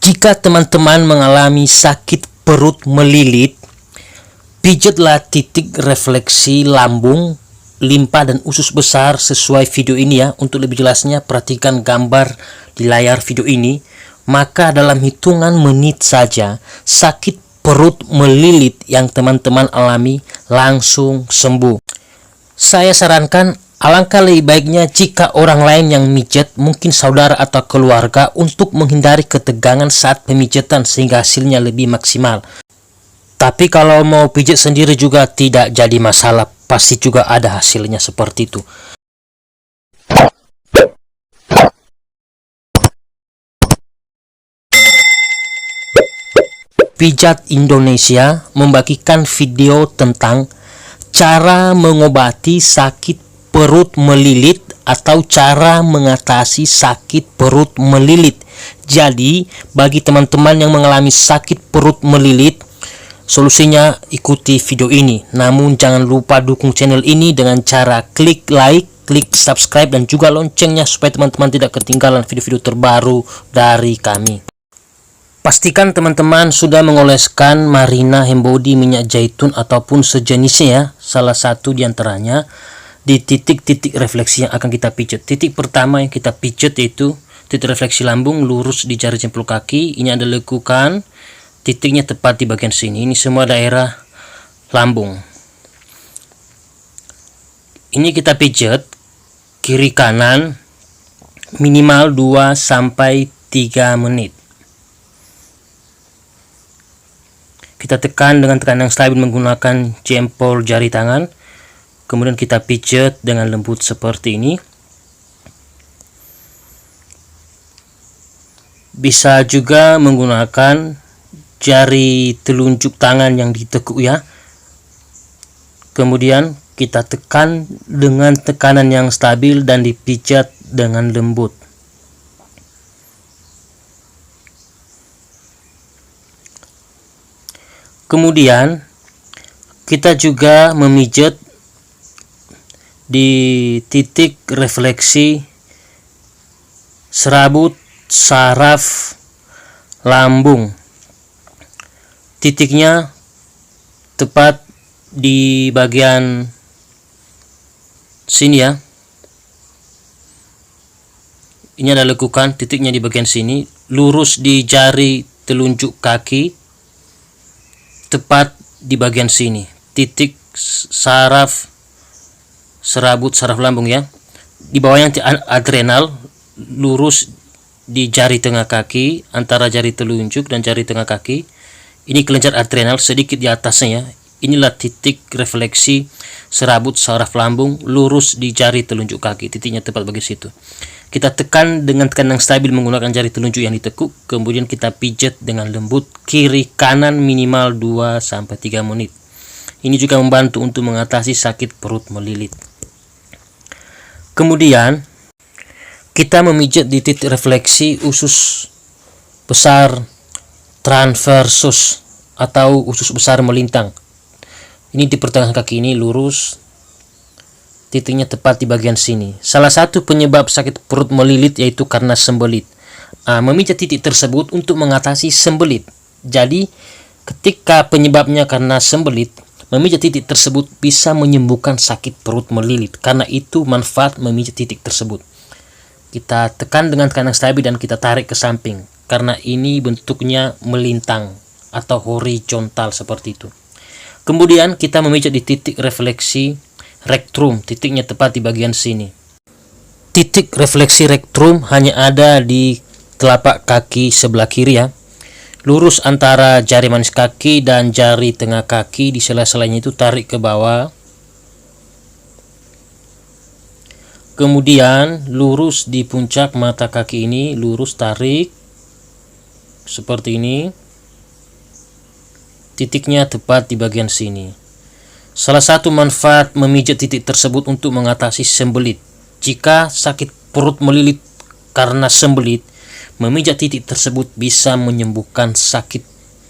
Jika teman-teman mengalami sakit perut melilit, pijatlah titik refleksi lambung, limpa, dan usus besar sesuai video ini ya. Untuk lebih jelasnya, perhatikan gambar di layar video ini. Maka dalam hitungan menit saja, sakit perut melilit yang teman-teman alami langsung sembuh. Saya sarankan alangkah lebih baiknya jika orang lain yang mijat, mungkin saudara atau keluarga, untuk menghindari ketegangan saat pemijatan sehingga hasilnya lebih maksimal. Tapi kalau mau pijat sendiri juga tidak jadi masalah, pasti juga ada hasilnya seperti itu. Pijat Indonesia membagikan video tentang cara mengobati sakit perut melilit atau cara mengatasi sakit perut melilit. Jadi, bagi teman-teman yang mengalami sakit perut melilit, solusinya ikuti video ini. Namun jangan lupa dukung channel ini dengan cara klik like, klik subscribe, dan juga loncengnya supaya teman-teman tidak ketinggalan video-video terbaru dari kami. Pastikan teman-teman sudah mengoleskan Marina Hembody minyak zaitun ataupun sejenisnya ya, salah satu diantaranya, di titik-titik refleksi yang akan kita pijat. Titik pertama yang kita pijat yaitu titik refleksi lambung lurus di jari jempol kaki. Ini ada lekukan, titiknya tepat di bagian sini. Ini semua daerah lambung. Ini kita pijat kiri kanan minimal 2-3 menit. Kita tekan dengan tekanan yang stabil menggunakan jempol jari tangan. Kemudian kita pijat dengan lembut seperti ini. Bisa juga menggunakan jari telunjuk tangan yang ditekuk ya. Kemudian kita tekan dengan tekanan yang stabil dan dipijat dengan lembut. Kemudian kita juga memijat di titik refleksi serabut saraf lambung. Titiknya tepat di bagian sini ya. Ini ada lekukan, titiknya di bagian sini, lurus di jari telunjuk kaki, tepat di bagian sini, titik saraf serabut saraf lambung ya. Di bawahnya adrenal, lurus di jari tengah kaki, antara jari telunjuk dan jari tengah kaki. Ini kelenjar adrenal sedikit di atasnya ya. Inilah titik refleksi serabut saraf lambung lurus di jari telunjuk kaki. Titiknya tepat bagi situ. Kita tekan dengan tekanan yang stabil menggunakan jari telunjuk yang ditekuk. Kemudian kita pijat dengan lembut kiri kanan minimal 2-3 menit. Ini juga membantu untuk mengatasi sakit perut melilit. Kemudian kita memijat di titik refleksi usus besar transversus atau usus besar melintang. Ini di pertengahan kaki ini lurus, titiknya tepat di bagian sini. Salah satu penyebab sakit perut melilit yaitu karena sembelit. Memijat titik tersebut untuk mengatasi sembelit. Jadi ketika penyebabnya karena sembelit, memijat titik tersebut bisa menyembuhkan sakit perut melilit. Karena itu manfaat memijat titik tersebut. Kita tekan dengan tekanan stabil dan kita tarik ke samping. Karena ini bentuknya melintang atau horizontal seperti itu. Kemudian kita memijat di titik refleksi rektrum. Titiknya tepat di bagian sini. Titik refleksi rektrum hanya ada di telapak kaki sebelah kiri ya. Lurus antara jari manis kaki dan jari tengah kaki, di sela-selanya itu tarik ke bawah. Kemudian lurus di puncak mata kaki ini, lurus tarik seperti ini. Titiknya tepat di bagian sini. Salah satu manfaat memijat titik tersebut untuk mengatasi sembelit. Jika sakit perut melilit karena sembelit, memijat titik tersebut bisa menyembuhkan sakit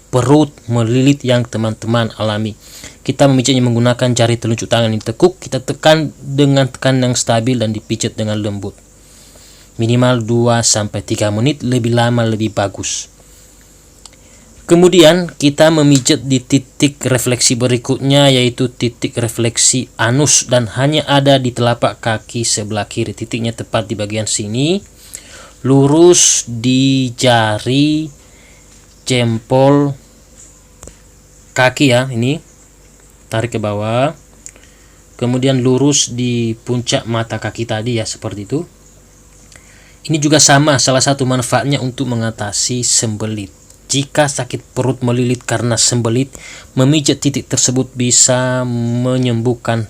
perut melilit yang teman-teman alami. Kita memijatnya menggunakan jari telunjuk tangan yang ditekuk. Kita tekan dengan tekanan yang stabil dan dipijat dengan lembut. Minimal 2-3 menit, lebih lama lebih bagus. Kemudian kita memijat di titik refleksi berikutnya, yaitu titik refleksi anus, dan hanya ada di telapak kaki sebelah kiri. Titiknya tepat di bagian sini, lurus di jari jempol kaki ya, ini tarik ke bawah, kemudian lurus di puncak mata kaki tadi ya, seperti itu. Ini juga sama, salah satu manfaatnya untuk mengatasi sembelit. Jika sakit perut melilit karena sembelit, memijat titik tersebut bisa menyembuhkan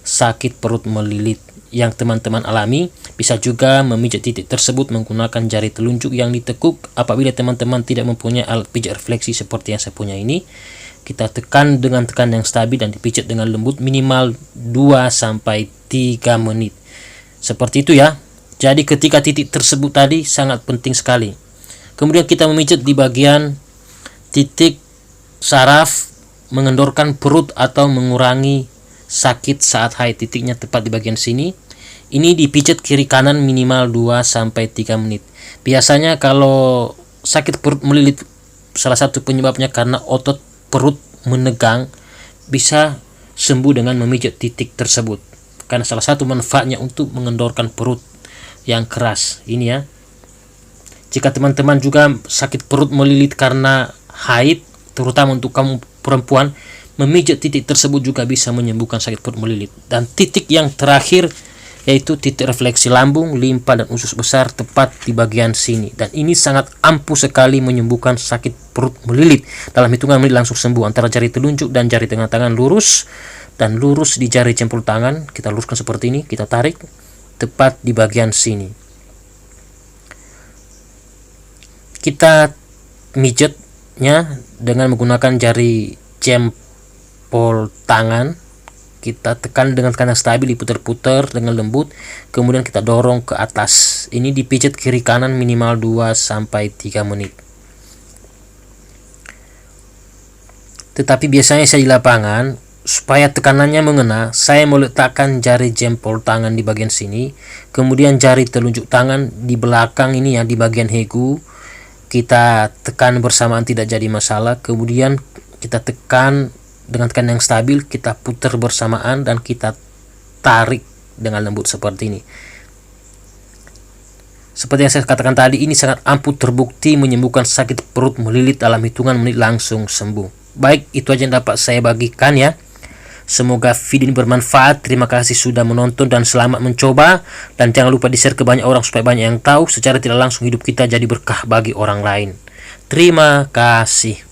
sakit perut melilit yang teman-teman alami. Bisa juga memijat titik tersebut menggunakan jari telunjuk yang ditekuk. Apabila teman-teman tidak mempunyai alat pijat refleksi seperti yang saya punya ini, kita tekan dengan tekanan yang stabil dan dipijat dengan lembut minimal 2-3 menit. Seperti itu ya. Jadi ketika titik tersebut tadi sangat penting sekali. Kemudian kita memijat di bagian titik saraf, mengendorkan perut atau mengurangi sakit saat haid. Titiknya tepat di bagian sini. Ini dipijat kiri kanan minimal 2-3 menit. Biasanya kalau sakit perut melilit, salah satu penyebabnya karena otot perut menegang, bisa sembuh dengan memijat titik tersebut. Karena salah satu manfaatnya untuk mengendorkan perut yang keras. Ini ya. Jika teman-teman juga sakit perut melilit karena haid, terutama untuk kamu perempuan, memijat titik tersebut juga bisa menyembuhkan sakit perut melilit. Dan titik yang terakhir yaitu titik refleksi lambung, limpa, dan usus besar tepat di bagian sini. Dan ini sangat ampuh sekali menyembuhkan sakit perut melilit. Dalam hitungan menit langsung sembuh. Antara jari telunjuk dan jari tengah tangan lurus, dan lurus di jari jempol tangan. Kita luruskan seperti ini, kita tarik tepat di bagian sini. Kita mijatnya dengan menggunakan jari jempol tangan. Kita tekan dengan tekanan stabil, diputar-putar dengan lembut, kemudian kita dorong ke atas. Ini dipijat kiri kanan minimal 2-3 menit. Tetapi biasanya saya di lapangan, supaya tekanannya mengena, saya meletakkan jari jempol tangan di bagian sini, kemudian jari telunjuk tangan di belakang ini ya, di bagian hegu. Kita tekan bersamaan, tidak jadi masalah. Kemudian kita tekan dengan tekanan yang stabil, kita putar bersamaan, dan kita tarik dengan lembut seperti ini. Seperti yang saya katakan tadi, ini sangat ampuh, terbukti menyembuhkan sakit perut melilit dalam hitungan menit langsung sembuh. Baik, itu aja yang dapat saya bagikan ya. Semoga video ini bermanfaat. Terima kasih sudah menonton dan selamat mencoba. Dan jangan lupa di-share ke banyak orang supaya banyak yang tahu. Secara tidak langsung hidup kita jadi berkah bagi orang lain. Terima kasih.